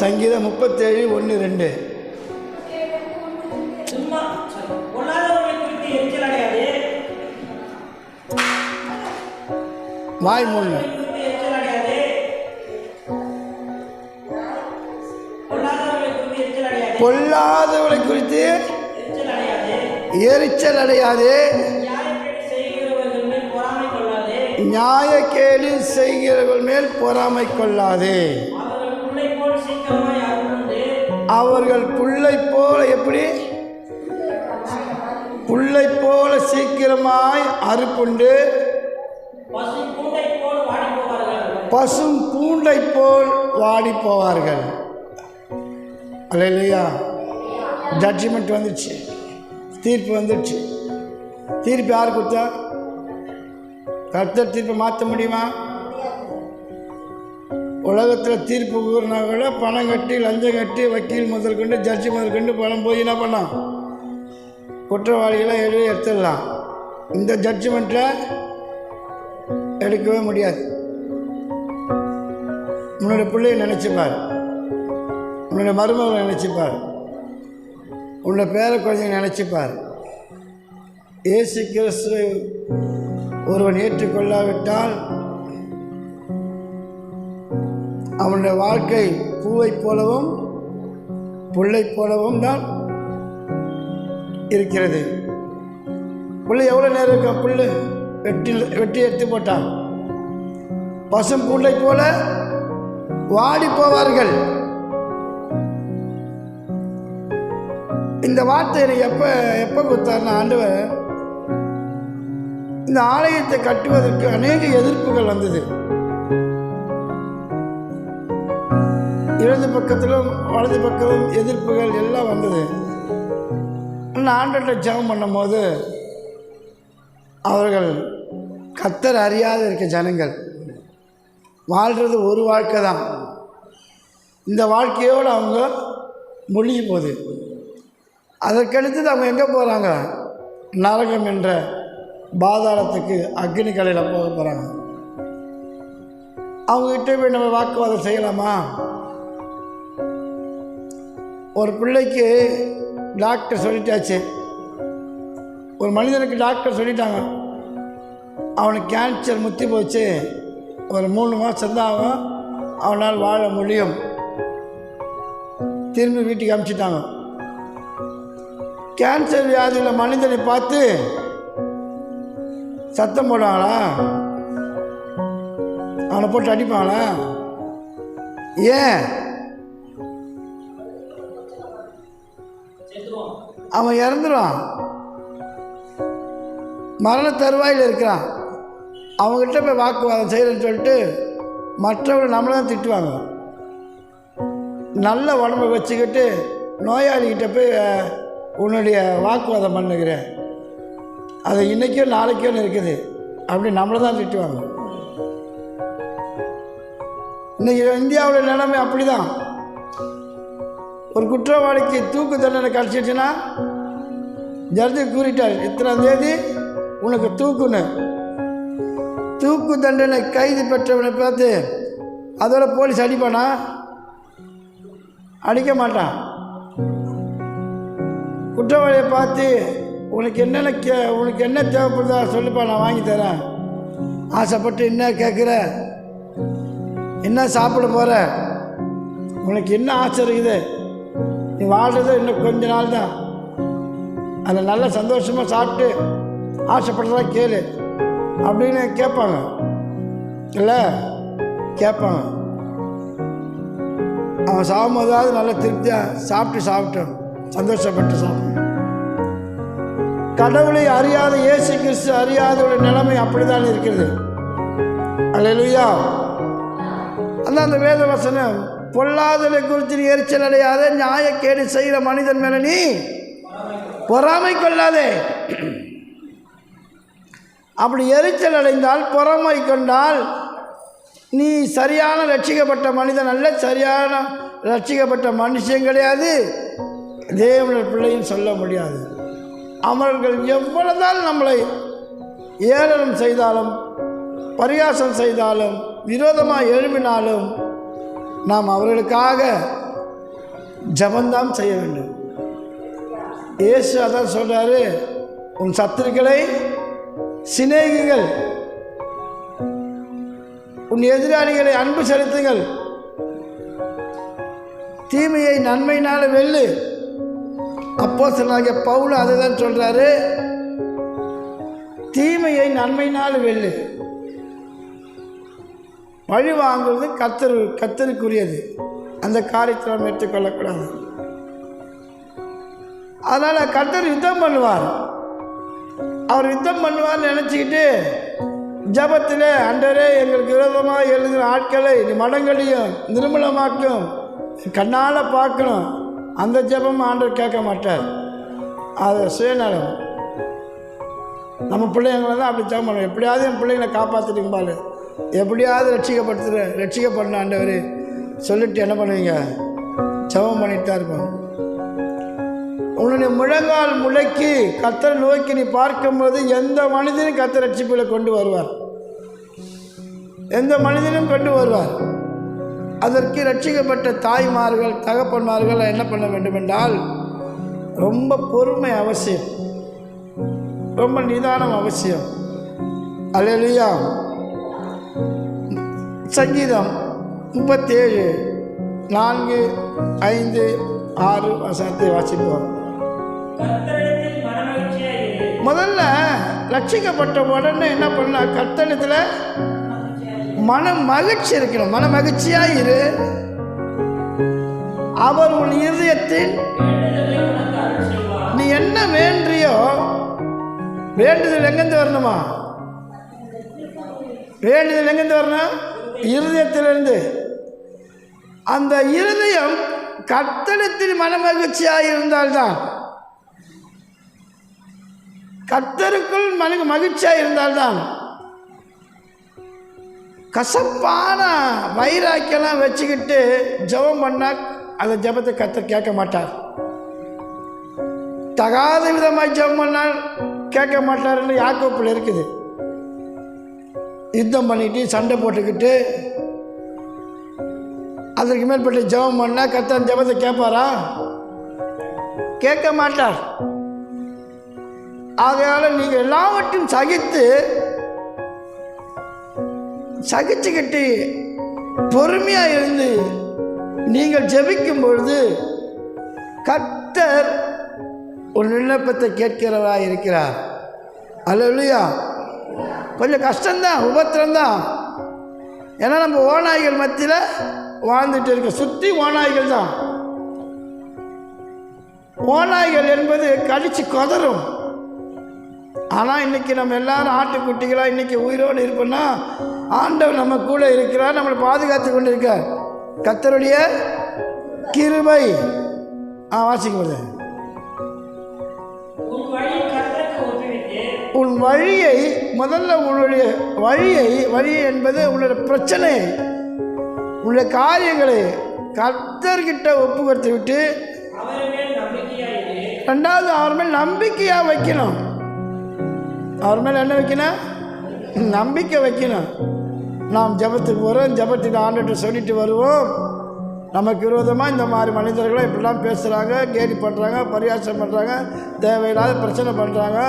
சங்கீதம் 37:1-2. வாய் மூணு. பொல்லாதவளை குறித்து எரிச்சல் அடையாதே, நியாயக்கேடு செய்கிறவர்கள் மேல் பொறாமை கொள்ளாதே. அவர்கள் புல்லை போல எப்படி புல்லை போல சீக்கிரமாய் அறுப்புண்டு பசும் பூண்டை போல் வாடி போவார்கள். அல்லேலூயா. ஜட்ஜ்மெண்ட் வந்துடுச்சு, தீர்ப்பு வந்துடுச்சு. தீர்ப்பு யார் கொடுத்தா? கர்த்தர் தீர்ப்பை மாற்ற முடியுமா? உலகத்தில் தீர்ப்பு கூறினா கூட பணம் கட்டி லஞ்சம் கட்டி வக்கீல் முதல் கொண்டு ஜட்ஜி முதல் கொண்டு பணம் போய் என்ன பண்ணான்? குற்றவாளிகளை எழுதி எடுத்துடலாம். இந்த ஜட்ஜ்மெண்ட்டில் எடுக்கவே முடியாது. உன்னோட பிள்ளையை நினச்சிப்பார், உன்னோட மருமகளை நினச்சிப்பார், உன்னோட பேர குழந்தைங்க நினச்சிப்பார். இயேசு கிறிஸ்து ஒருவன் ஏற்றுக்கொள்ளாவிட்டால் அவனுடைய வாழ்க்கை பூவை போலவும் புல்லை போலவும் தான் இருக்கிறது. புல் எவ்வளோ நேரம் இருக்கும்? புல் வெட்டி எடுத்து போட்டான். பசும் புல்லை போல வாடி போவார்கள். இந்த வார்த்தை எனக்கு எப்போ கொடுத்தாருன்னா, ஆண்டவர் இந்த ஆலயத்தை கட்டுவதற்கு அநேக எதிர்ப்புகள் வந்தது. இடது பக்கத்திலும் வலது பக்கத்திலும் எதிர்ப்புகள் எல்லாம் வந்தது. ஆனால் ஆண்டவர்கிட்ட ஜெபம் பண்ணும்போது அவர்கள் கர்த்தர் அறியாத இருக்க ஜனங்கள் வாழ்கிறது ஒரு வாழ்க்கை தான். இந்த வாழ்க்கையோடு அவங்க மூழ்கி போகுது. அதற்கடுத்தது அவங்க எங்கே போகிறாங்க? நரகம் என்ற பாதாளத்துக்கு, அக்னி கலையில் போக போகிறாங்க. அவங்ககிட்ட போய் நம்ம வாக்குவாதம் செய்யலாமா? ஒரு பிள்ளைக்கு டாக்டர் சொல்லிட்டாச்சு, ஒரு மனிதனுக்கு டாக்டர் சொல்லிட்டாங்க அவனுக்கு கேன்சர் முத்தி போச்சு, ஒரு 3 மாதம் தான் அவனால் வாழ முடியும். திரும்பி வீட்டுக்கு அனுப்பிச்சிட்டாங்க. கேன்சர் வியாதியில் மனிதனை பார்த்து சத்தம் போடுவாங்களா? அவனை போட்டு அடிப்பாங்களா? ஏன்? அவன் இறந்துடுவான், மரண தருவாயில் இருக்கிறான். அவங்ககிட்ட போய் வாக்குவாதம் செய்கிறேன்னு சொல்லிட்டு மற்றவர்கள் நம்மளை தான் திட்டுவாங்க. நல்ல உடம்பை வச்சுக்கிட்டு நோயாளிகிட்ட போய் உன்னுடைய வாக்குவாதம் பண்ணுகிறேன், அது இன்றைக்கோ நாளைக்கோ இருக்குது அப்படி நம்மளை தான் திட்டுவாங்க. இன்றைக்கி இந்தியாவில் நிலைமை அப்படி தான். ஒரு குற்றவாளிக்கு தூக்கு தண்டனை கிடச்சிடுச்சுன்னா ஜட்ஜி கூறிட்டார், இத்தனாம் தேதி உனக்கு தூக்குன்னு. தூக்கு தண்டனை கைது பெற்றவனை பார்த்து அதோட போலீஸ் அடிப்பானா? அடிக்க மாட்டான். குற்றவாளியை பார்த்து உனக்கு என்ன தேவைப்படுதா சொல்லுப்பா, நான் வாங்கி தரேன். ஆசைப்பட்டு என்ன கேட்குற, என்ன சாப்பிட போகிற, உனக்கு என்ன ஆசை இருக்குது, நீ வாழ்கிறது இன்னும் கொஞ்ச நாள் தான், அதில் நல்ல சந்தோஷமாக சாப்பிட்டு ஆசைப்படுறதா கேளு அப்படின்னு கேட்பாங்க. இல்லை கேட்பாங்க. அவன் சாகும்போதாவது நல்ல திருப்தியாக சாப்பிட்டோம், சந்தோஷப்பட்டு சாப்பிடும். கடவுளை அறியாத இயேசு கிறிஸ்து அறியாதோட நிலைமை அப்படித்தான் இருக்கிறது. அல்லேலூயா. அந்த வேத வசனம், பொல்லாதலை குறித்து நீ எரிச்சல் அடையாதே, நியாயக்கேடு செய்கிற மனிதன் மேலே நீ பொறாமை கொள்ளாதே. அப்படி எரிச்சல் அடைந்தால், பொறாமை கொண்டால், நீ சரியான ரட்சிக்கப்பட்ட மனிதன் அல்ல, சரியான ரட்சிக்கப்பட்ட மனுஷன் கிடையாது, தேவனுடைய பிள்ளைன்னு சொல்ல முடியாது. அவர்கள் எவ்வளவுதான் நம்மளை ஏளனம் செய்தாலும், பரியாசம் செய்தாலும், விரோதமாக எழுப்பினாலும், நாம் அவர்களுக்காக ஜபந்தான் செய்ய வேண்டும். இயேசு அதான் சொல்கிறாரு, உன் சத்துருக்களை சிநேகிகள், உன் எதிராளிகளை அன்பு செலுத்துங்கள், தீமையை நன்மையினால் வெல்லு. அப்போஸ்தலனாகிய பவுல் அதை தான் சொல்கிறாரு, தீமையை நன்மையினால் வெல்லு. பழி வாங்குவது கர்த்தருக்குரியது, அந்த காரியத்தை நாம் ஏற்றுக்கொள்ளக்கூடாது. அதனால் கர்த்தர் யுத்தம் பண்ணுவார். அவர் யுத்தம் பண்ணுவார்னு நினச்சிக்கிட்டு ஜபத்தில், ஆண்டவரே எங்களுக்கு விரோதமாக எழுதுகிற ஆட்களை நீ மடங்களையும் நிர்மூலமாக்கும், கண்ணால் பார்க்கணும், அந்த ஜபம் ஆண்டவர் கேட்க மாட்டார். அது சுயநலம். நம்ம பிள்ளைங்களை தான் அப்படி ஜபம் பண்ணுவோம். எப்படியாவது என் பிள்ளைங்களை காப்பாற்றிட்டும்பாரு, எப்படியாவது ரட்சிக்கப்படணும் ஆண்டவர் சொல்லிட்டு என்ன பண்ணுவீங்க? ஜபம் பண்ணிட்டு தான் இருப்போம். உன்னுடைய முழங்கால் முளைக்கி கர்த்தரை நோக்கி நீ பார்க்கும்போது எந்த மனிதனும் கர்த்தர் ரட்சிப்பில் கொண்டு வருவார், எந்த மனிதனும் கொண்டு வருவார். அதற்கு ரட்சிக்கப்பட்ட தாய்மார்கள் தகப்பன்மார்கள் என்ன பண்ண வேண்டும் என்றால், ரொம்ப பொறுமை அவசியம், ரொம்ப நிதானம் அவசியம். அல்லேலூயா. சங்கீதம் 37 4, 5, 6 வசனத்தை வாசிப்போம். முதல்ல ரட்சிக்கப்பட்ட உடனே என்ன பண்ண, கர்த்தரிடத்தில் மன மகிழ்ச்சி இருக்கணும். மன மகிழ்ச்சியாக இரு. அவர் உன் இருதயத்தில் நீ என்ன வேண்டியோ, வேண்டுதல் எங்கேருந்து வரணுமா? வேண்டுதல் எங்கேருந்து வரணும்? இருதயத்திலிருந்து. அந்த இருதயம் கர்த்தரிடத்தில் மன மகிழ்ச்சியாக இருந்தால்தான், கர்த்தருக்குள் மகிழ்ச்சியாக இருந்தால்தான். கசப்பான வைராக்கியெல்லாம் வச்சுக்கிட்டு ஜபம் பண்ணால் அந்த ஜபத்தை கர்த்தர் கேட்க மாட்டார். தகாத விதமாக ஜபம் பண்ணால் கேட்க மாட்டார்னு யாக்கோப்பில் இருக்குது. யுத்தம் பண்ணிட்டு சண்டை போட்டுக்கிட்டு அதற்கு மேற்பட்டு ஜபம் பண்ணால் கர்த்தர் ஜபத்தை கேட்பாரா? கேட்க மாட்டார். ஆகையால் நீங்கள் எல்லாவற்றையும் சகிச்சுக்கிட்டு பொறுமையாக இருந்து நீங்கள் ஜெபிக்கும் பொழுது கர்த்தர் ஒரு விண்ணப்பத்தை கேட்கிறவராக இருக்கிறார். அல்லேலூயா. கொஞ்சம் கஷ்டம்தான், உபத்திரம்தான். ஏன்னா நம்ம ஓநாய்கள் மத்தியில் வாழ்ந்துட்டு இருக்க, சுற்றி ஓநாய்கள் தான். ஓநாய்கள் என்பது கடிச்சு கொதரும். ஆனால் இன்றைக்கி நம்ம எல்லாரும் ஆட்டுக்குட்டிகளாக இன்றைக்கி உயிரோடு இருப்போம்னா ஆண்டவர் நம்ம கூட இருக்கிறார், நம்மளை பாதுகாத்து கொண்டு இருக்கார். கர்த்தருடைய கிருபை. வாசிக்கும்போது உன் வழியை, முதல்ல உன்னுடைய வழி என்பது உன்னுடைய பிரச்சனை, உன்னுடைய காரியங்களை கர்த்தர்கிட்ட ஒப்பு கொடுத்து விட்டு, ரெண்டாவது அவர் மேல் நம்பிக்கையாக வைக்கணும். அவர் மேலே என்ன வைக்கணும்? நம்பிக்கை வைக்கணும். நாம் ஜபத்துக்கு போகிறோம், ஜபத்துக்கு ஆண்டுகிட்ட சொல்லிட்டு வருவோம். நமக்கு விரோதமாக இந்த மாதிரி மனிதர்களை இப்படிலாம் பேசுகிறாங்க, கேலி பண்ணுறாங்க, பரியாசம் பண்ணுறாங்க, தேவையில்லாத பிரச்சனை பண்ணுறாங்க.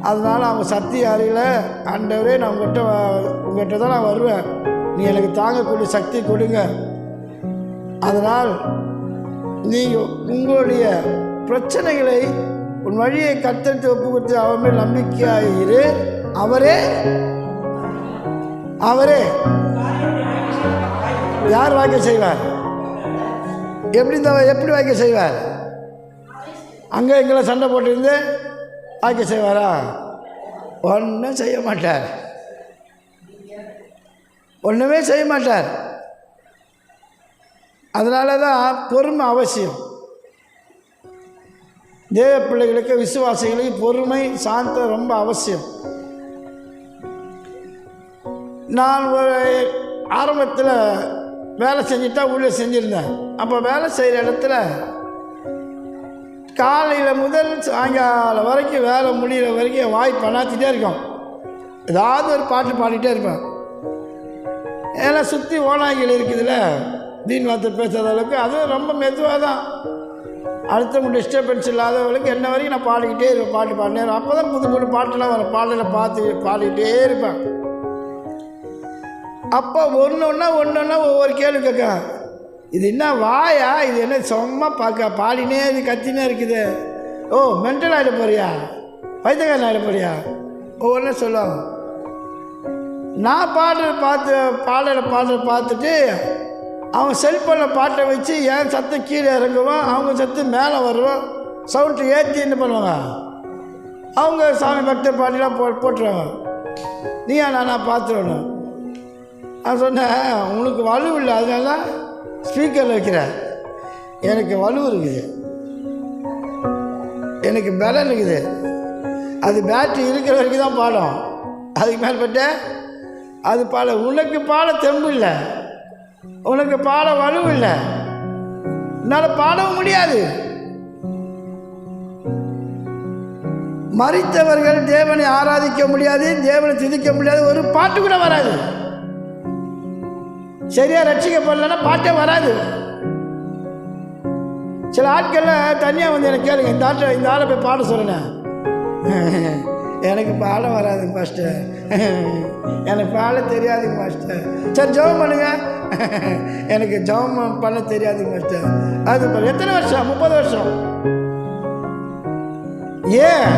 அதனால் அவங்க சக்தி அறியல. ஆண்டவரே, நான் உங்கள்கிட்ட தான் நான் வருவேன், நீ எனக்கு தாங்கக்கூடிய சக்தி கொடுங்க. அதனால் நீங்கள் உங்களுடைய பிரச்சனைகளை உன் வழியை கர்த்தருக்கு ஒப்பு கொடுத்து அவர் மேல் நம்பிக்கையாக இரு. அவரே யார் வாக்கியம் செய்வார்? எப்படி வாக்கியம் செய்வார்? அங்கே எங்களை சண்டை போட்டிருந்து வாக்கியம் செய்வாரா? ஒன்றும் செய்ய மாட்டார், ஒன்றுமே செய்ய மாட்டார். அதனால தான் பொறுமை அவசியம். தேவ பிள்ளைகளுக்கு, விசுவாசிகளுக்கு பொறுமை, சாந்தம் ரொம்ப அவசியம். நான் ஒரு ஆரம்பத்தில் வேலை செஞ்சுட்டா ஊழியர் செஞ்சுருந்தேன். அப்போ வேலை செய்கிற இடத்துல காலையில் முதல் சாயங்காலம் வரைக்கும் வேலை முடிகிற வரைக்கும் என் வாய் பண்ணாத்திட்டே இருக்கும். ஏதாவது ஒரு பாட்டு பாடிட்டே இருப்பேன். ஏன்னா சுற்றி ஓநாய்கள் இருக்குதுல்ல, தீன் வார்த்தை பேசாத அளவுக்கு, அதுவும் ரொம்ப மெதுவாக தான். அடுத்தவங்க டிஸ்டர்பன்ஸ் இல்லாதவங்களுக்கு என்ன வரைக்கும் நான் பாடிக்கிட்டே இருப்பேன். பாட்டு பாடினேன். அப்போ தான் புது புது பாட்டெல்லாம் வரும். பாடலில் பாடிக்கிட்டே இருப்பேன். அப்போ ஒன்று ஒன்றா ஒவ்வொரு கேள்வி கேட்கும். இது என்ன வாயா, இது என்ன சும்மா பார்க்க பாடினே இது கத்தினே இருக்குது, ஓ மென்டல் ஆகிட போறியா, பைத்தியக்காரன் ஆகிட போறியா, ஒவ்வொன்றா சொல்லுவாங்க. நான் பாடலை பார்த்துட்டு அவன் செல்ஃபோனில் பாட்டை வச்சு என் சத்தம் கீழே இறங்குவான், அவங்க சத்தம் மேலே வருவோம், சவுண்டு ஏற்றி என்ன பண்ணுவாங்க, அவங்க சாமி பக்தர் பாட்டிலாம் போட்டுருவாங்க. நீயா நான் பார்த்துடணும். நான் சொன்னேன், உனக்கு வலு இல்லை, அதனால தான் ஸ்பீக்கரில் வைக்கிறேன். எனக்கு வலு இருக்குது, எனக்கு பலம் இருக்குது. அது பேட்ரி இருக்கிற வரைக்கும் தான் பாடம், அதுக்கு மேற்பட்ட அது பாட. உனக்கு பாட தெம்பு இல்லை, உனக்கு பாட வலு இல்லை, என்னால் பாடவும் முடியாது. மரித்தவர்கள் தேவனை ஆராதிக்க முடியாது, தேவனை துதிக்க முடியாது, ஒரு பாட்டு கூட வராது. சரியா ரட்சிக்கப்படலைன்னா பாட்டே வராது. சில ஆட்கள்லாம் தனியாக வந்து எனக்கு கேளுங்க, இந்த ஆளை போய் பாட சொல்லுனேன். எனக்கு பாட வராது மாஸ்டர், எனக்கு பாட தெரியாதுங்க மாஸ்டர். சரி ஜெபம் பண்ணுங்க, எனக்கு ஜெபம் பண்ண தெரியாது மாஸ்டர். அது எத்தனை வருஷம்? 30 வருஷம். ஏன்?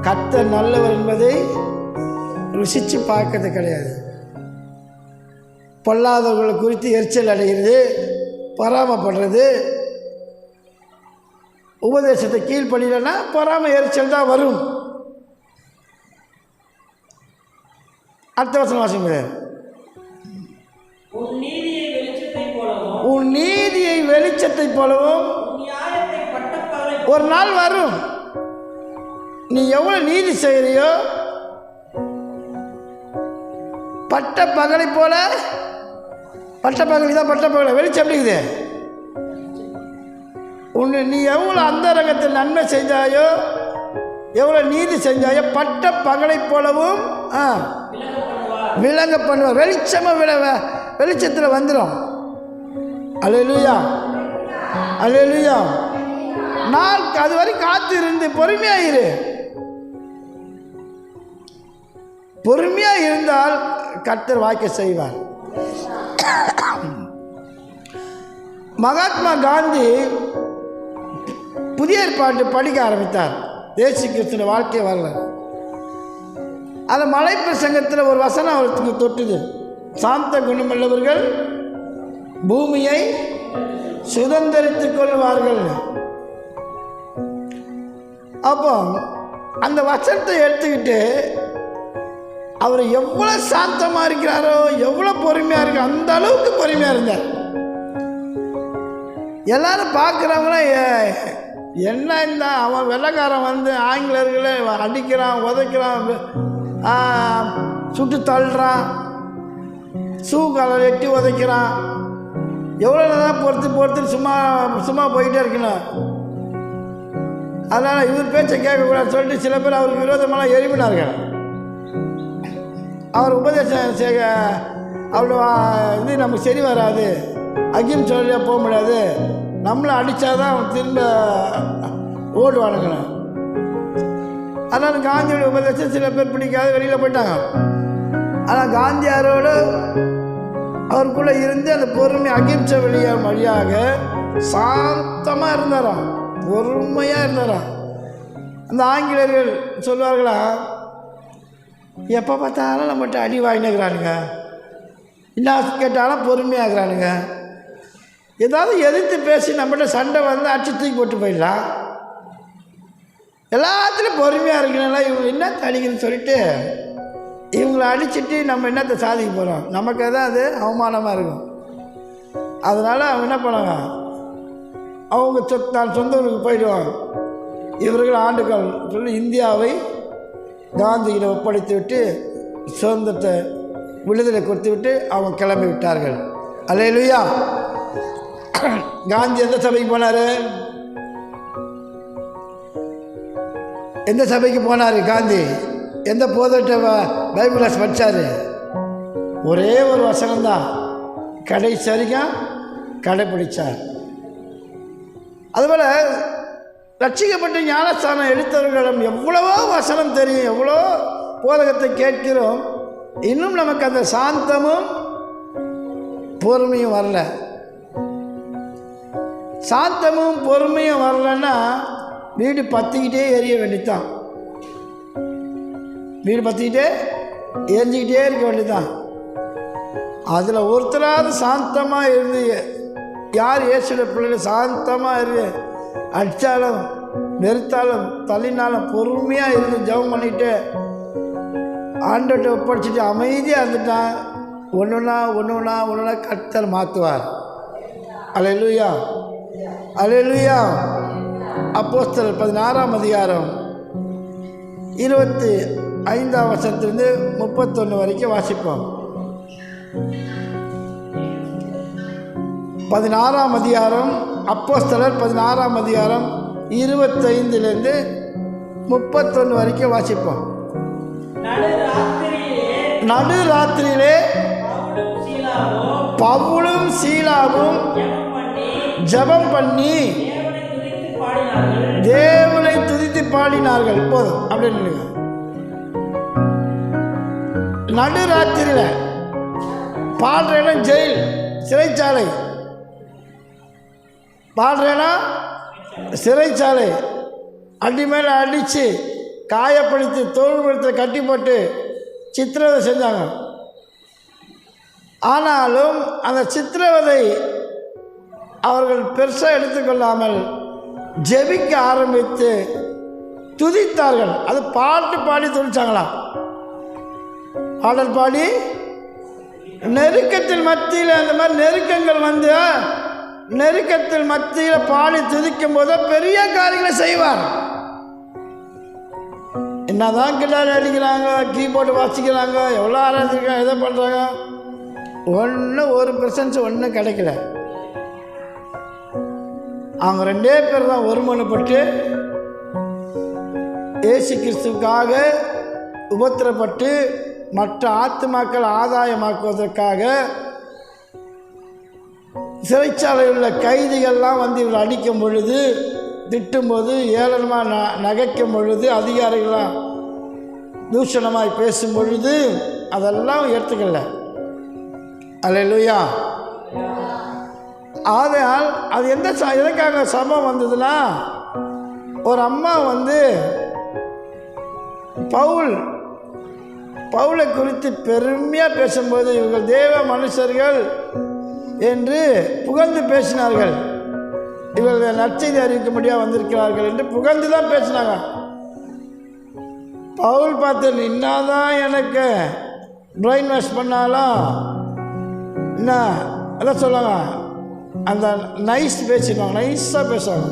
கர்த்தர் நல்லவர் என்பதை ருசித்து பார்க்கறது கிடையாது. பொல்லாதவர்களை குறித்து எரிச்சல் அடைகிறது, பொறாமப்படுறது. உபதேசத்தை கீழ்ப்படியலைன்னா பொறாமை எரிச்சல் தான் வரும். அடுத்த வசனம் வாசிங்க. உன் நீதியை வெளிச்சத்தை போலவும் ஒரு நாள் வரும். நீ எவ்வளவு நீதி செய்யறியோ பட்ட பகலை போல, பட்ட பகலி தான் பட்ட பகலை வெளிச்சம் அப்படிங்குது. நீ எவ்வளோ அந்த ரகத்தில் நன்மை செஞ்சாயோ, எவ்வளோ நீதி செஞ்சாயோ பட்ட பகலை போலவும் விளங்க பண்ணுவ. வெளிச்சமாக வெளிச்சத்தில் வந்துடும். அல்லேலூயா, அல்லேலூயா. நான் அது வரை காத்து இருந்து பொறுமையாயிரு. பொறுமையாக இருந்தால் கர்த்தர் வாய்க்க செய்வார். மகாத்மா காந்தி புதிய ஏற்பாட்டு படிக்க ஆரம்பித்தார். இயேசு கிறிஸ்துவின் வாழ்க்கை வரலாறு. அந்த மலை பிரசங்கத்தில் ஒரு வசனம் அவருக்கு தொட்டுது. சாந்த குணமுள்ளவர்கள் பூமியை சுதந்திரித்துக் கொள்வார்கள். அப்போ அந்த வசனத்தை எடுத்துக்கிட்டு அவர் எவ்வளோ சாந்தமாக இருக்கிறாரோ, எவ்வளோ பொறுமையாக இருக்கு, அந்த அளவுக்கு பொறுமையாக இருந்தார். எல்லாரும் பார்க்குறவங்களாம் என்ன இந்த அவன் வெள்ளைக்காரன் வந்து ஆங்கிலேயர்களை அடிக்கிறான், உதைக்கிறான், சுட்டு தள்ளுறான், காலில் எட்டி உதைக்கிறான், எவ்வளோ தான் பொறுத்து சும்மா போயிட்டே இருக்கணும். அதனால் இவர் பேச்சை கேட்கக்கூடாது சொல்லிட்டு சில பேர் அவருக்கு விரோதமெல்லாம் எழுப்பினார்கள். அவர் உபதேசம் அவ்வளோ இது நமக்கு சரி வராது, அகிம் சொல்லியா போக முடியாது, நம்மளை அடித்தாதான் அவன் திரும்ப ஓடுவானுங்கண்ணா. அதனால் காந்தியோட உபதேசம் சில பேர் பிடிக்காத வெளியில் போயிட்டாங்க. ஆனால் காந்தியாரோடு அவருக்குள்ளே இருந்து அந்த பொறுமை அகிம்சை வழியாக சாந்தமாக இருந்தாராம், பொறுமையாக இருந்தாராம். அந்த ஆங்கிலேயர்கள் சொல்வார்களா, எப்போ பார்த்தாலும் நம்மகிட்ட அடி வாங்கினுக்கிறானுங்க, என்ன கேட்டாலும் பொறுமையாகிறானுங்க, ஏதாவது எதிர்த்து பேசி நம்மகிட்ட சண்டை வந்து அடிச்சு தூக்கி போட்டு போயிடலாம், எல்லாத்துலேயும் பொறுமையாக இருக்கணும்ல, இவங்க என்ன தடிக்குன்னு சொல்லிட்டு இவங்களை அடிச்சுட்டு நம்ம என்னத்தை சாதிக்க போகிறோம், நமக்கு தான் அது அவமானமாக இருக்கும். அதனால் அவங்க என்ன பண்ணுவாங்க, அவங்க தான் சொந்த ஊருக்கு போயிடுவாங்க. இவர்கள் ஆண்டுகள் சொல்லி இந்தியாவை காந்தியிடம் ஒப்படைத்து விட்டு சுதந்திரத்தை விடுதலை கொடுத்து விட்டு அவங்க கிளம்பி விட்டார்கள். அல்லேலூயா. காந்தி எந்த சபைக்கு போனார்? எந்த சபைக்கு போனார் காந்தி? எந்த போதட்ட பைபிள் படித்தார்? ஒரே ஒரு வசனம்தான், கடைசி வரைக்கும் கடைப்பிடிச்சார். அதுபோல் ரட்சிக்கப்பட்ட ஞானஸ்தானம் எடுத்தவர்களும் எவ்வளவோ வசனம் தெரியும், எவ்வளோ போதகத்தை கேட்கிறோம், இன்னும் நமக்கு அந்த சாந்தமும் பொறுமையும் வரல. சாந்தமும் பொறுமையும் வரலன்னா வீடு பற்றிக்கிட்டே எரிய வேண்டியதான், வீடு பற்றிக்கிட்டே எரிஞ்சிக்கிட்டே இருக்க வேண்டியதான். அதில் ஒருத்தராவது சாந்தமாக இருந்து, யார் இயேசுடைய பிள்ளைகள் சாந்தமாக இருந்து, அடித்தாலும் வெறுத்தாலும் தள்ளினாலும் பொறுமையாக இருந்து ஜெபம் பண்ணிவிட்டு ஆண்டவர்கிட்ட ஒப்படைச்சிட்டு அமைதியாக இருந்துட்டான், ஒன்றுனா கர்த்தர் மாற்றுவார். அல்லேலூயா, அல்லேலூயா. அப்போஸ்தலர் 16ஆம் அதிகாரம் 25ஆம் வசனத்திலிருந்து 31 வரைக்கும் வாசிப்போம். 16ஆம் அதிகாரம், அப்போஸ்தலர் 16ஆம் அதிகாரம் 25லிருந்து 31 வரைக்கும் வாசிப்போம். நடுராத்திரியிலே பவுலும் சீலாவும் ஜெபம் பண்ணி தேவனை துதித்து பாடினார்கள். போதும் அப்படின்னு. நடுராத்திரியில பாடுற இடம் ஜெயில், சிறைச்சாலை. பாடுறேன்னா சிறைச்சாலை. அடி மேலே அடித்து காயப்படுத்தி தோல்படுத்த கட்டி போட்டு சித்திரவதை செஞ்சாங்க. ஆனாலும் அந்த சித்திரவதை அவர்கள் பெருசாக எடுத்துக்கொள்ளாமல் ஜெபிக்க ஆரம்பித்து துதித்தார்கள். அது பாட்டு பாடி துதிச்சாங்களா, பாடல் பாடி. நெருக்கத்தில் மத்தியில் அந்த மாதிரி நெருக்கங்கள் வந்து நெருக்கத்தில் மத்தியில் பாடி துதிக்கும் போது பெரிய காரியங்களை செய்வார். என்னதான் கிட்டார் அடிக்கிறாங்க, கீபோர்டு வாசிக்கிறாங்க, எவ்வளோ ஆராய்ச்சிருக்காங்க, எதை பண்ணுறாங்க, ஒரு பிரசன்ஸ் ஒன்றும் கிடைக்கல. அவங்க 2 பேர் தான் ஒருமனப்பட்டு இயேசு கிறிஸ்துவுக்காக உபத்திரப்பட்டு மற்ற ஆத்துமாக்கள் ஆதாயமாக்குவதற்காக சிறைச்சாலையில் உள்ள கைதிகள்லாம் வந்து இவர்கள் அடிக்கும் பொழுது, திட்டும்போது, ஏளனமாக நகைக்கும் பொழுது, அதிகாரிகளாக தூஷணமாய் பேசும் பொழுது அதெல்லாம் ஏற்றுக்கல. அல்லேலூயா. ஆகையால் அது எதற்காக சபம் வந்ததுன்னா, ஒரு அம்மா வந்து பவுலை குறித்து பெருமையாக பேசும்போது இவர்கள் தேவ மனுஷர்கள் என்று புகழ்ந்து பேசினார்கள். இவர்கள் நற்செய்தி அறிவிக்க முடியாது வந்திருக்கிறார்கள் என்று புகழ்ந்து தான் பேசினாங்க. பவுல் பார்த்து, இன்னாதான் எனக்கு பிரெயின் வாஷ் பண்ணாலும் என்ன அதான் சொல்லுவாங்க, அந்த நைஸ் பேசிடுவாங்க, நைஸாக பேசுவாங்க.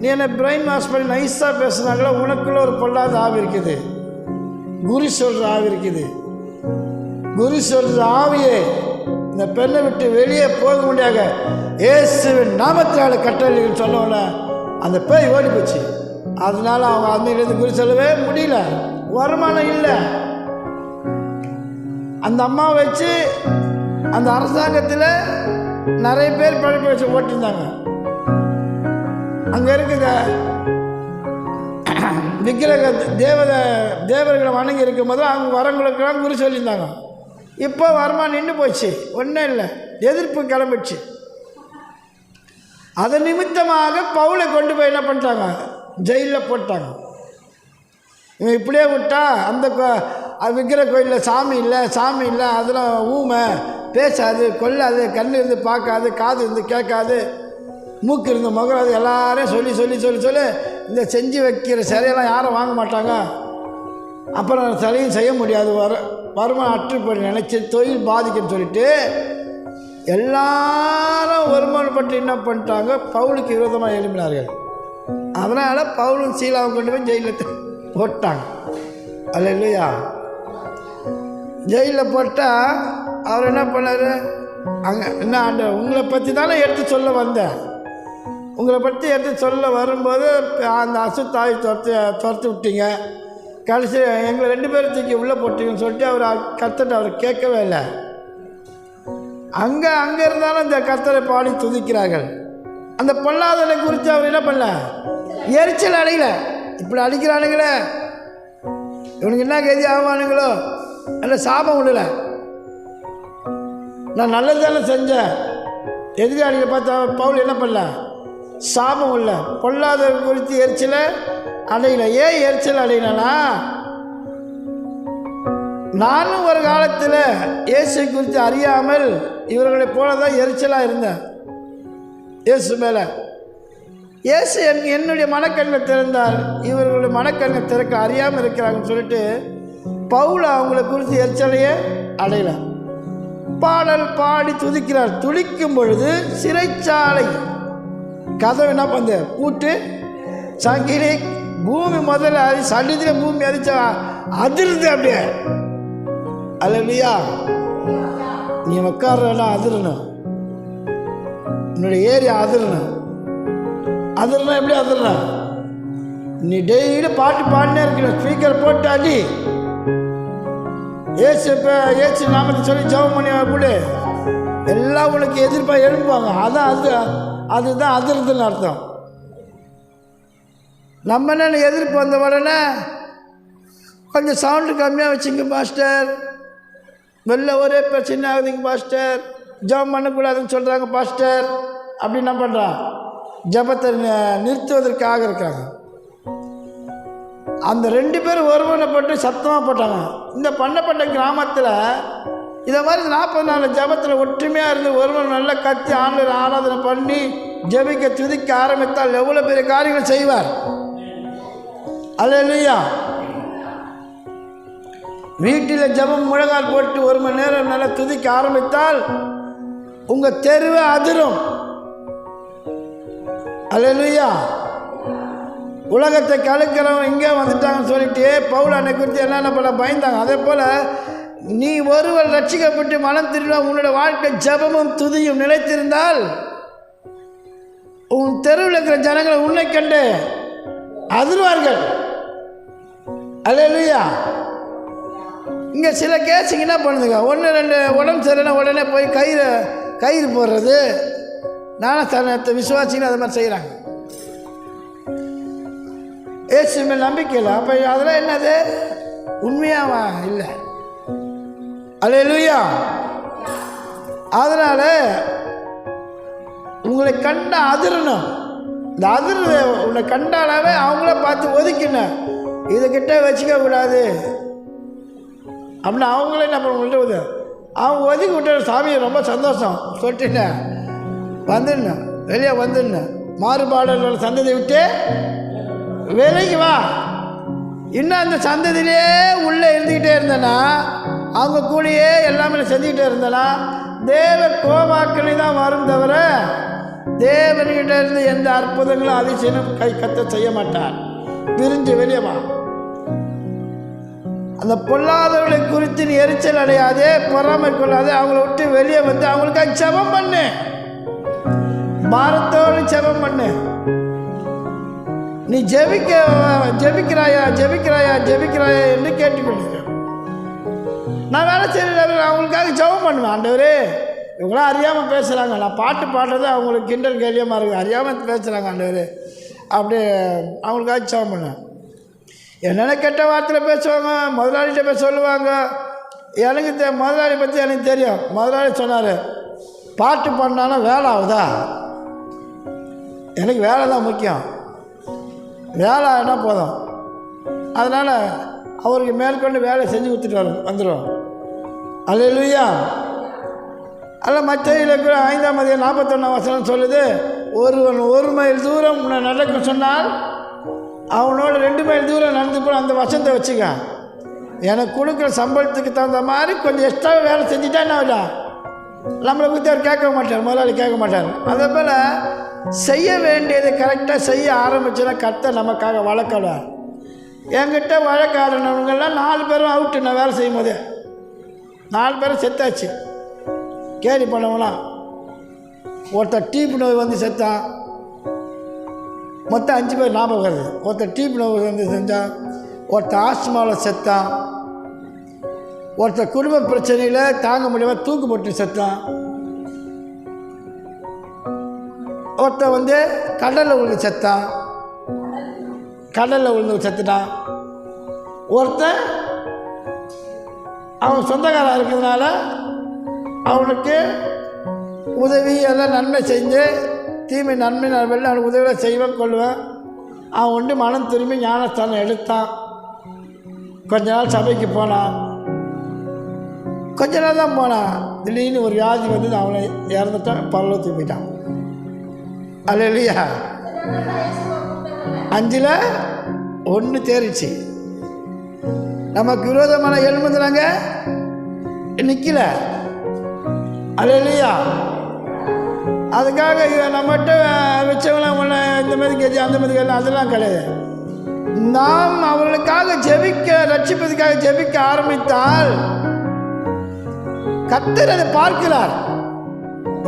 நீ என்னை பிரெயின் வாஷ் பண்ணி நைஸாக பேசுனாங்களோ, உனக்குள்ள ஒரு பொல்லாத ஆவி இருக்குது, குறி சொல்கிற ஆவி இருக்குது. குறி சொல்கிற ஆவியே இந்த பெண்ணை விட்டு வெளியே போக முடியாத இயேசுவின் நாமத்தினால கட்டளைன்னு சொன்னோன்னே அந்த பேய் ஓடி போச்சு. அதனால அவங்க அன்னையிலேருந்து குறி சொல்லவே முடியல, வருமானம் இல்லை. அந்த அம்மா வச்சு அந்த அரசாங்கத்தில் நிறைய பேர் படிப்பு வச்சு ஓட்டிருந்தாங்க. அங்கே இருக்கிற விக்கிரக தேவர்களை வணங்கி இருக்கும் போது அவங்க வரவங்களுக்கெல்லாம் குறி சொல்லியிருந்தாங்க. இப்போ வருமானம் நின்று போச்சு, ஒன்றும் இல்லை, எதிர்ப்பு கிளம்பிடுச்சு. அது நிமித்தமாக பவுலை கொண்டு போய் என்ன பண்ணிட்டாங்க, ஜெயிலில் போட்டாங்க. இவன் இப்படியே விட்டா அந்த விக்கிர கோயிலில் சாமி இல்லை, அதில் ஊமை, பேசாது, கொல்லாது, கண் இருந்து பார்க்காது, காது இருந்து கேட்காது, மூக்கு இருந்து முகராது, எல்லாரையும் சொல்லி சொல்லி சொல்லி சொல்லி இந்த செஞ்சு வைக்கிற சிலையெல்லாம் யாரும் வாங்க மாட்டாங்க. அப்புறம் சிலையும் செய்ய முடியாது, வருமானம் அற்றுப்படி நினச்சி தொழில் பாதிக்குன்னு சொல்லிட்டு எல்லாரும் வருமானப்பட்டு என்ன பண்ணிட்டாங்க, பவுலுக்கு விரோதமாக எழுப்பினார்கள். அதனால் பவுலும் சீலாவும் கொண்டு போய் ஜெயிலில் போட்டாங்க. அல்லேலூயா. ஜெயிலில் போட்டால் அவர் என்ன பண்ணார், அங்கே என்ன ஆண்டவர் உங்களை பற்றி தானே எடுத்து சொல்ல வந்தேன், உங்களை பற்றி எடுத்து சொல்ல வரும்போது அந்த அசுத்தாய் துரத்து விட்டீங்க, கடைசி எங்களை 2 பேரும் தூக்கி உள்ளே போட்டீங்கன்னு சொல்லிட்டு அவர் கர்த்தர்ட்ட அவர் கேட்கவே இல்லை. அங்கே இருந்தாலும் இந்த கர்த்தரை பாடி துதிக்கிறார்கள். அந்த பொல்லாதவனை குறித்து அவர் என்ன பண்ணல, எரிச்சல் அடையல. இப்படி அடிக்கிறானுங்களே, இவனுக்கு என்ன கதி ஆவானுங்களோ, அல்ல சாபம் விடலை. நான் நல்லது தானே செஞ்சேன். எதிராளிகளை பார்த்தா பவுல் என்ன பண்ணல, சாபம் இல்லை. பொல்லாதவன் குறித்து எரிச்சலை அடையல. ஏன் எரிச்சல் அடையினா, நானும் ஒரு காலத்தில் இயேசு குறித்து அறியாமல் இவர்களை போல தான் எரிச்சலாக இருந்தேன் இயேசு மேலே. இயேசு என்னுடைய மனக்கண்ணை திறந்தார், இவர்களுடைய மனக்கண்ணை திறக்க அறியாமல் இருக்கிறாங்கன்னு சொல்லிட்டு பவுல் அவங்களை குறித்து எரிச்சலையே அடையல. பாடல் பாடி துதிக்கிறார். துடிக்கும் பொழுது சிறைச்சாலை கதவு என்ன பண்ணு பூட்டு சங்கிலி, பூமி முதல்ல சளிதில் பூமி அரிச்சா அதிருது அப்படியே. அல்லேலூயா. நீ உட்கார்றனா அதிரணும், உன்னுடைய ஏரியா அதிரணும். அதிரணும் எப்படி அதிரணும், நீ டெய்லி பாட்டு பாடினே இருக்கணும். ஸ்பீக்கர் போட்டு அடி, ஏசு நாமத்தை சொல்லி ஜெபம் பண்ணி கூட எல்லாம் உனக்கு எதிர்ப்பாக எழுப்புவாங்க. அதுதான் அதிர்துன்னு அர்த்தம். நம்ம என்ன எதிர்ப்பு வந்த உடனே கொஞ்சம் சவுண்டு கம்மியாக வச்சுங்க பாஸ்டர், வெளில ஒரே பிரச்சனை ஆகுதுங்க பாஸ்டர், ஜெபம் பண்ணக்கூடாதுன்னு சொல்கிறாங்க பாஸ்டர், அப்படி என்ன பண்ணுறான், ஜெபத்தை நிறுத்துவதற்காக இருக்காங்க. அந்த 2 பேரும் ஒருவனைப்பட்டு சத்தமாக போட்டாங்க. இந்த பண்ணப்பட்ட கிராமத்தில் இதை மாதிரி 40 நாள் ஜெபத்தில் ஒற்றுமையாக இருந்து ஒருவன் நல்லா கத்தி ஆண்டவர் ஆராதனை பண்ணி ஜெபிக்க துதிக்க ஆரம்பித்தால் எவ்வளோ பெரிய காரியங்கள் செய்வார். அல்லேலூயா. வீட்டில் ஜெபம் முழங்கால் போட்டு 1 மணி நேரம் நல்லா துதிக்க ஆரம்பித்தால் உங்கள் தெருவே அதிரும். அல்லேலூயா. உலகத்தை கலக்கிறவன் இங்கே வந்துட்டாங்கன்னு சொல்லிட்டு பவுல் அன்னை குறித்து என்னென்ன பண்ண பயந்தாங்க. அதே போல் நீ ஒருவர் ரட்சிக்கப்பட்டு மனம் திரும்ப உன்னோட வாழ்க்கை ஜெபமும் துதியும் நிலைத்திருந்தால் உன் தெருவில் இருக்கிற ஜனங்களை உன்னை கண்டு அதிர்வார்கள். அல்லேலூயா. இங்கே சில கேஸுங்க என்ன பண்ணுதுங்க, 1 2 உடம்பு சரியில்லைன்னா உடனே போய் கயிறு போடுறது. நானும் விசுவாசின்னு அது மாதிரி செய்கிறாங்க. ஏசு மேல் நம்பிக்கை இல்லை. அப்போ அதெல்லாம் என்னது, உண்மையாக இல்லை. அல்லேலூயா. அதனால் உங்களை கண்ட அதிரணும். இந்த அதிர்வு உன்னை கண்டாலாவே அவங்கள பார்த்து ஒதுக்கணும், இதுக்கிட்ட வச்சுக்க கூடாது அப்படின்னு அவங்களே என்ன பண்ண உங்கள்கிட்ட அவங்க ஒதுக்கி விட்ட சாமியை ரொம்ப சந்தோஷம் சொல்லிட்டேன், வந்துடணும் வெளியே வந்துடணும், மாறுபாடுகளோட சந்ததியை விட்டு விலைக்கு வா. இன்னும் அந்த சந்ததியிலே உள்ளே இருந்துக்கிட்டே இருந்தேன்னா, அவங்க கூடயே எல்லாமே செஞ்சுக்கிட்டே இருந்தேன்னா தேவ கோபாக்களை தான் வரும் தவிர தேவன்கிட்ட இருந்து எந்த அற்புதங்களும் அதிசயம் கத்த செய்ய மாட்டார். பிரிஞ்சு வெளியே வா. அந்த பொல்லாதவர்களை குறித்து நீ எரிச்சல் அடையாதே, பொறாமை கொள்ளாதே. அவங்கள விட்டு வெளியே வந்து அவங்களுக்காக ஜெபம் பண்ணு, பாரத்தோடு ஜெபம் பண்ணு. நீ ஜெபிக்கிறாயா என்று கேட்டுக்கொள்ளுங்க. நான் வேலை செய்யற அவங்களுக்காக ஜெபம் பண்ணுவேன். ஆண்டவரே, இவங்களாம் அறியாமல் பேசுகிறாங்க, நான் பாட்டு பாடுறது அவங்களுக்கு கிண்டல் கேலியமாக இருக்குது, அறியாமல் பேசுகிறாங்க ஆண்டவரே, அப்படியே அவங்களுக்காக ஜெபம் பண்ணுவேன். என்னென்ன கெட்ட வார்த்தையில் பேசுவாங்க, முதலாளிகிட்ட போய் சொல்லுவாங்க. எனக்கு முதலாளி பற்றி எனக்கு தெரியும். முதலாளி சொன்னார், பாட்டு பண்ணாலும் வேலை ஆகுதா, எனக்கு வேலை தான் முக்கியம், வேலை ஆகினா போதும். அதனால் அவருக்கு மேற்கொண்டு வேலை செஞ்சு கொடுத்துட்டு வந்துடுவோம். அல்லேலூயா. அல்ல மத்தேயுல 5:41 சொல்லுது, ஒருவன் 1 மைல் தூரம் உன்னை நடக்க சொன்னால் அவனோட 2 மைல் தூரம் நடந்து போய் அந்த வசனத்தை வச்சுக்க. எனக்கு கொடுக்குற சம்பளத்துக்கு தகுந்த மாதிரி கொஞ்சம் எக்ஸ்ட்ரா வேலை செஞ்சுட்டா என்ன இல்லை, நம்மளை பற்றி அவர் கேட்க மாட்டார், முதலாளி கேட்க மாட்டார். அதே போல் செய்ய வேண்டியதை கரெக்டாக செய்ய ஆரம்பிச்சுன்னா கர்த்தர் நமக்காக வழக்காடுவார். என்கிட்ட வழக்காடினவங்கெல்லாம் 4 பேரும் அவுட்டு. நான் வேலை செய்யும் போதே 4 பேரும் செத்தாச்சு. கேரி பண்ணவங்களாம் ஒருத்தர் டீப் நோய் வந்து செத்தான். மொத்தம் 5 பேர் ஞாபகம் வருது. ஒருத்தர் டீப் நோய் வந்து செஞ்சான், ஒருத்தர் ஆஸ்துமாவில் செத்தான், ஒருத்தர் குடும்ப பிரச்சனையில் தாங்க முடியாமல் தூக்கு போட்டு செத்தான், ஒருத்தன் வந்து கடலில் விழுந்து செத்தான், கடலில் விழுந்து செத்துட்டான். ஒருத்தன் அவன் சொந்தக்காரன் இருக்கிறதுனால அவனுக்கு உதவி எல்லாம் நன்மை செஞ்சு தீமை நன்மை வெளில அவனுக்கு உதவியாக செய்வேன் கொள்வேன். அவன் ஒன்று மனம் திரும்பி ஞானஸ்தானம் எடுத்தான். கொஞ்ச நாள் சபைக்கு போனான், கொஞ்ச நாள் தான் போனான். திடீர்னு ஒரு வியாதி வந்து அவனை இறந்துட்டான், பரலோகத்துக்கு போயிட்டான். அல்லேலூயா. 5ல் 1 தேறிச்சு. நமக்கு விரோதமான எழுமுதுனாங்க நிற்கல. அல்லேலூயா. அதுக்காக நம்மகிட்ட வச்சவங்களாம் ஒன்று இந்த மாதிரி கேஜி அந்த மாதிரி கேள்வி அதெல்லாம் கிடையாது. நாம் அவர்களுக்காக ஜெபிக்க, ரட்சிப்பதுக்காக ஜெபிக்க ஆரம்பித்தால் கர்த்தர் அதை பார்க்கிறார்.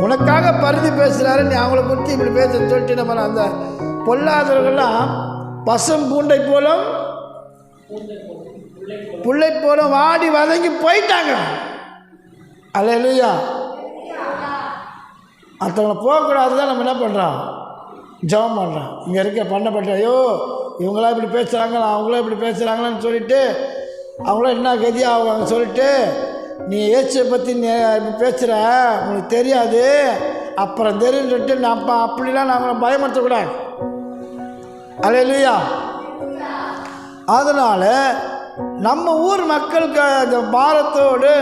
உனக்காக பருதி பேசுகிறாரு, நீ அவங்கள குறித்து இப்படி பேசுன்னு சொல்லிட்டு நம்ம அந்த பொல்லாதவர்கள்லாம் பசும் பூண்டை போலும் புள்ளை போலும் வாடி வதங்கி போயிட்டாங்க. அல்லேலூயா. மற்றவங்களை போகக்கூடாது தான் நம்ம என்ன பண்ணுறோம், ஜெபம் பண்ணுறோம். இங்கே இருக்க பண்ணப்பட்ட ஐயோ இவங்களாம் இப்படி பேசுகிறாங்களா, அவங்களாம் இப்படி பேசுகிறாங்களான்னு சொல்லிட்டு அவங்களாம் என்ன கதி ஆகுவாங்க சொல்லிட்டு நீ இயேசுவை பற்றி நீ இப்படி பேசுகிற, உங்களுக்கு தெரியாது அப்புறம் தெரியுன்னு சொல்லிட்டு நம்ம அப்படிலாம் நாங்கள் பயமுறுத்தக்கூடாது. அல்லேலூயா. அதனால் நம்ம ஊர் மக்களுக்கு அந்த பாரத்தோடு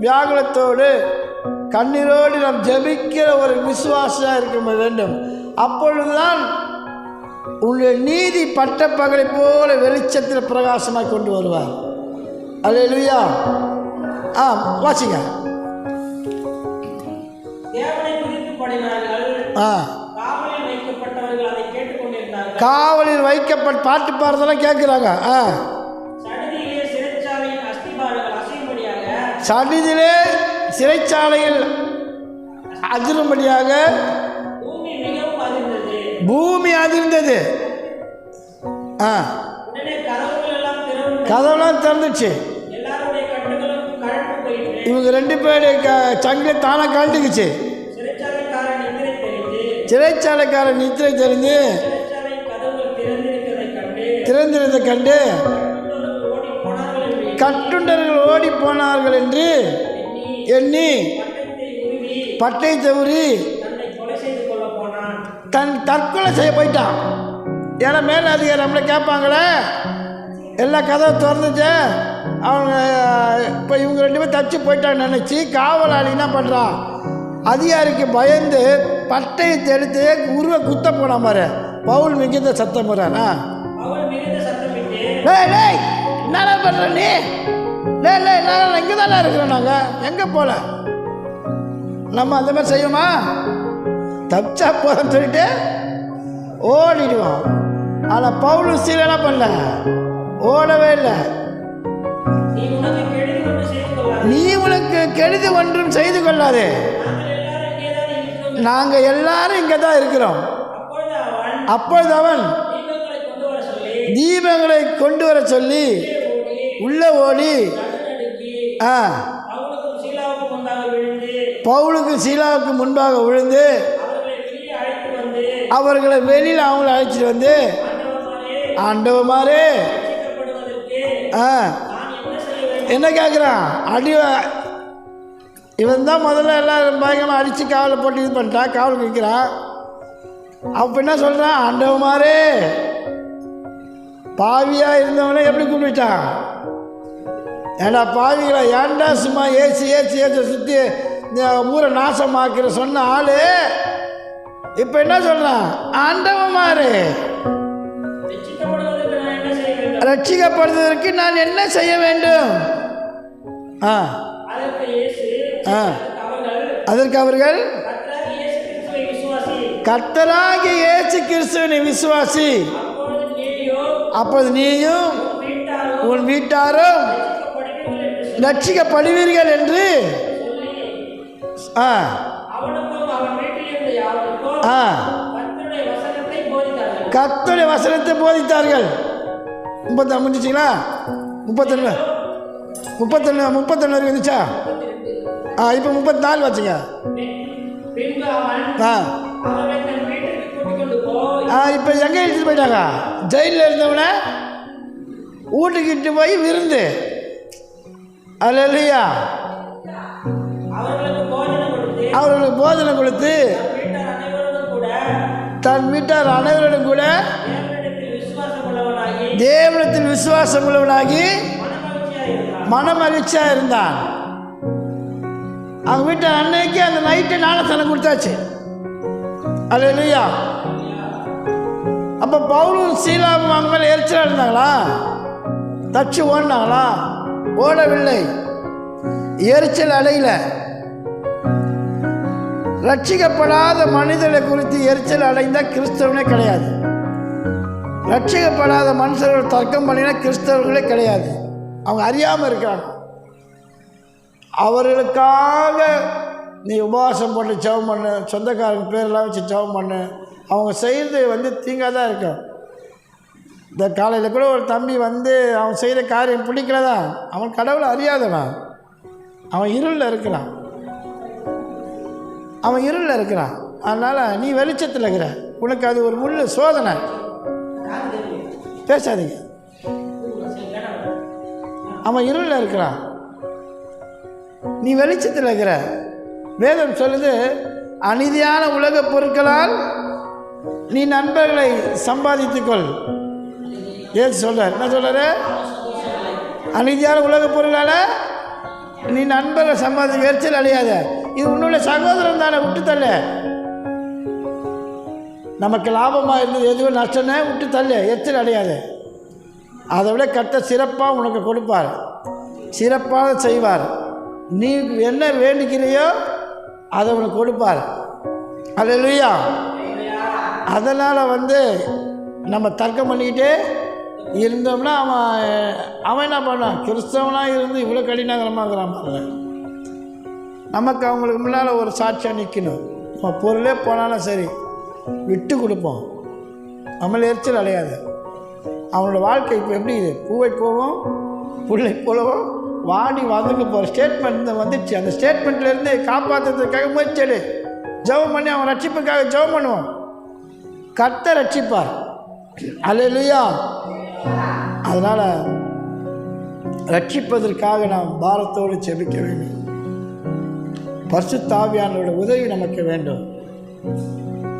வியாகுலத்தோடு கண்ணீரோடு நாம் ஜெபிக்கிற ஒரு விசுவாசம் இருக்க வேண்டும். அப்பொழுதுதான் உன்னுடைய நீதி பட்ட பகலை போல வெளிச்சத்தில் பிரகாசமாக கொண்டு வருவார். அல்லேலூயா. வாசிங்க. காவலில் வைக்கப்பட்ட பாட்டு பாடுறதெல்லாம் கேட்குறாங்க. சடிதிலே சிறைச்சாலையில் அதிரும்படியாக பூமி அதிர்ந்தது. கதவுலாம் திறந்துச்சு. இவங்க 2 பேர் சங்கில் தானே கழட்டுக்குச்சு. சிறைச்சாலைக்காரன் நித்திரை தெரிஞ்சு திறந்திருந்ததை கண்டு கட்டுண்டர்கள் ஓடி போனார்கள் என்று எண்ணி பட்டை தவறி தன் தற்கொலை செய்ய போயிட்டான். ஏன்னா மேலே அதிகாரி நம்மளை கேட்பாங்களே, எல்லா கதவை திறந்துச்சு. அவங்க இப்போ இவங்க 2 பேரும் தச்சு போயிட்டான்னு நினச்சி காவலாளி என்ன பண்ணுறான், அதிகாரிக்கு பயந்து பட்டையை எடுத்து உருவ குத்த போனான் பாரு. பவுல் மிகுந்த சத்தம் போகிறான். என்ன பண்ணுற நீ? நாங்கள் இங்கே தானே இருக்கிறோம், நாங்கள் எங்கே போகல. நம்ம அந்த மாதிரி செய்வோமா? தப்பிச்சா போகிறோன்னு சொல்லிட்டு ஓடிடுவோம். ஆனால் பவுல் சீல என்ன பண்ணல, ஓடவே இல்லை. நீ உனக்கு கெடுதி ஒன்றும் செய்து கொள்ளாதே, நாங்கள் எல்லாரும் இங்கே தான் இருக்கிறோம். அப்பொழுது அவன் தீபங்களை கொண்டு வர சொல்லி உள்ள ஓடி பவுலுக்கு சீலாவுக்கு முன்பாக விழுந்து அவர்களை வெளியில் அவங்கள அழைச்சிட்டு வந்து, ஆண்டவமாரே என்ன கேட்குறான், அடி இவன் தான் முதல்ல எல்லாம் பயங்கரமாக அடித்து காவலை போட்டு இது பண்ணிட்டான், காவலுக்கு நிற்கிறான். அப்போ என்ன சொல்கிறான், ஆண்டவமாரே பாவியாக இருந்தவனே எப்படி கூப்பிட்டான், ஏண்டா பாவிகளா, ஏண்டா சும்மா ஏசி ஏசி ஏசி சுற்றி இந்த ஊரை நாசமாக்கிற சொன்ன ஆள் இப்போ என்ன சொல்கிறான், ஆண்டவமாரே ரட்சிக்கப்படுவதற்கு நான் என்ன செய்ய வேண்டும்? அதற்கு அவர்கள் கர்த்தராகிய இயேசு கிறிஸ்துவினை விசுவாசி, அப்போது நீயும் உன் வீட்டாரும் ரட்சிக்கப்படுவீர்கள் என்று கர்த்தருடைய வசனத்தை போதித்தார்கள். 30 முடிஞ்சிச்சிங்களா? 31 வரைக்கும் இருந்துச்சா? இப்போ 34 வச்சுங்க. இப்போ எங்கே எடுத்துகிட்டு போயிட்டாங்க? ஜெயிலில் இருந்தவனை வீட்டுக்கிட்டு போய் விருந்து. அல்லேலூயா. அவர்களுக்கு போதனை கொடுத்து தன் வீட்டார் அனைவருடன் கூட தேவனிடத்தில் விசுவாசம் உள்ளவனாகி மனமகிழ்ச்சியாக இருந்தான். அவங்க வீட்டார் அன்னைக்கு அந்த நைட்டு ஞானஸ்நானம் கொடுத்தாச்சு. அல்லேலூயா. அப்போ பவுலும் சீலாவும் அவங்க மேலே எரிச்சலாக இருந்தாங்களா? தச்சு ஓடினாங்களா? ஓடவில்லை. எரிச்சல் அடையில. ரட்சிக்கப்படாத மனிதர்களை குறித்து எரிச்சல் அடைந்த கிறிஸ்தவனே கிடையாது. ரட்சிக்கப்படாத மனுஷர்கள் தர்க்கம் பண்ணினா கிறிஸ்தவர்களே கிடையாது. அவங்க அறியாமல் இருக்காங்க. அவர்களுக்காக நீ உபவாசம் போட்டு ஜெபம் பண்ணு, சொந்தக்காரங்க பேரெல்லாம் வச்சு ஜெபம் பண்ணு. அவங்க செய்கிறது தீங்காக தான் இருக்கும். இந்த காலையில் கூட ஒரு தம்பி அவன் செய்கிற காரியம் பிடிக்கலதான். அவன் கடவுளை அறியாதவன். அவன் இருளில் இருக்கிறான். அதனால் நீ வெளிச்சத்தில் இருக்கிற. உனக்கு அது ஒரு முள் சோதனை. பேசாதீங்க. அவன் இருளில் இருக்கிறான், நீ வெளிச்சத்தில் இருக்கிற. வேதம் சொல்லுது, அநீதியான உலக பொருட்களால் நீ நண்பர்களை சம்பாதித்துக்கொள். ஏன் சொல்கிறார்? என்ன சொல்கிறாரு? அநீதியான உலக பொருளால் நீ நண்பர்களை சம்பாதிக்க எரிச்சல் அடையாத. இது உன்னுடைய சகோதரன் தானே, விட்டு தள்ள. நமக்கு லாபமாக இருந்தது எதுவும் நஷ்டம்னே விட்டு தள்ள, எரிச்சல் அடையாது. அதை விட கர்த்தர் சிறப்பாக உனக்கு கொடுப்பார், சிறப்பாக செய்வார். நீ என்ன வேண்டிக்கிறையோ அதை உனக்கு கொடுப்பார். அல்லேலூயா. அதனால் நம்ம தர்க்கம் பண்ணிக்கிட்டே இருந்தோம்னா அவன் என்ன பண்ணான்? கிறிஸ்தவனாக இருந்து இவ்வளோ கடினகரமாகறான் பாருங்க. நமக்கு அவங்களுக்கு முன்னால் ஒரு சாட்சியாக நிற்கணும். நம்ம பொருளே போனாலும் சரி விட்டு கொடுப்போம். நம்மள எரிச்சல் அடையாது. அவனோட வாழ்க்கை இப்போ எப்படி இது? பூவை போவோம் புள்ளை போலவும் வாடி வந்துட்டு போகிற ஸ்டேட்மெண்ட் வந்துடுச்சு. அந்த ஸ்டேட்மெண்ட்லேருந்து காப்பாற்றுறதுக்காக முயற்சி ஜெபம் பண்ணி அவன் ரட்சிப்புக்காக ஜெபம் பண்ணுவோம். கர்த்தர் ரட்சிப்பார். அல்லேலூயா. அதனால் ரட்சிப்பதற்காக நாம் பாரத்தோடு ஜெபிக்க வேண்டும். பரிசுத்த ஆவியானவருடைய உதவி நமக்கு வேண்டும்.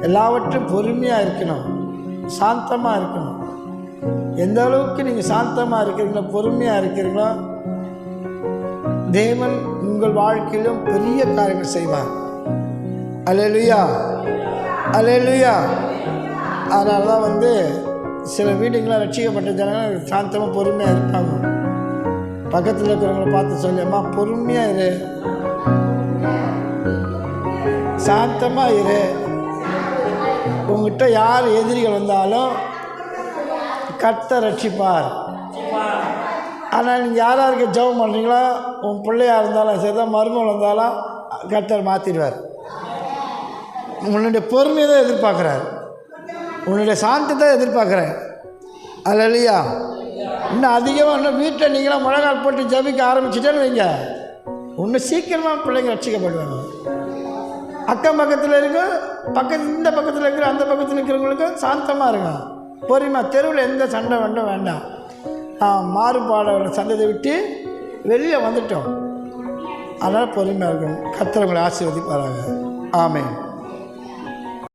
எல்லாவற்றும் பொறுமையாக இருக்கணும், சாந்தமாக இருக்கணும். எந்த அளவுக்கு நீங்கள் சாந்தமாக இருக்கிறீங்களோ, பொறுமையாக இருக்கிறீங்களோ, தேவன் உங்கள் வாழ்க்கையிலும் பெரிய காரியங்கள் செய்வார். அல்லேலூயா. அல்லேலூயா. அதனால தான் சில வீடுங்களாம் ரட்சிக்கப்பட்ட ஜனங்கள் சாந்தமாக பொறுமையாக இருப்பாங்க. பக்கத்தில் இருக்கிறவங்களை பார்த்து சொல்லி, அம்மா பொறுமையாக இரு, சாந்தமாக இரு. உங்ககிட்ட யார் எதிரிகள் வந்தாலும் கர்த்தர் ரட்சிப்பார். ஆனால் நீங்கள் யாராருக்கு ஜெபம் பண்ணுறீங்களோ, உன் பிள்ளையாக இருந்தாலும் சரி தான், மருமகள் இருந்தாலும் கர்த்தர் மாற்றிடுவார். உன்னுடைய பொறுமையை தான் எதிர்பார்க்குறாரு, உன்னுடைய சாந்தத்தை எதிர்பார்க்குறேன். அல்லேலூயா. இன்னும் அதிகமாக இன்னும் வீட்டில் நீங்களாம் முழங்கால் போட்டு ஜபிக்க ஆரம்பிச்சுட்டேன்னு வைங்க, இன்னும் சீக்கிரமாக பிள்ளைங்க ரட்சிக்கப்படுவாங்க. அக்கம் பக்கத்தில் இருக்கும், இந்த பக்கத்தில் இருக்கிற அந்த பக்கத்தில் இருக்கிறவங்களுக்கும் சாந்தமாக இருக்கும், பொறுமை. தெருவில் எந்த சண்டை வேண்டாம். மாறுபாட சந்ததை விட்டு வெளியில் வந்துட்டோம். அதனால் பொறுமையாக இருக்கும். கர்த்தர் உங்களை ஆசீர்வதிப்பாராங்க. ஆமென்.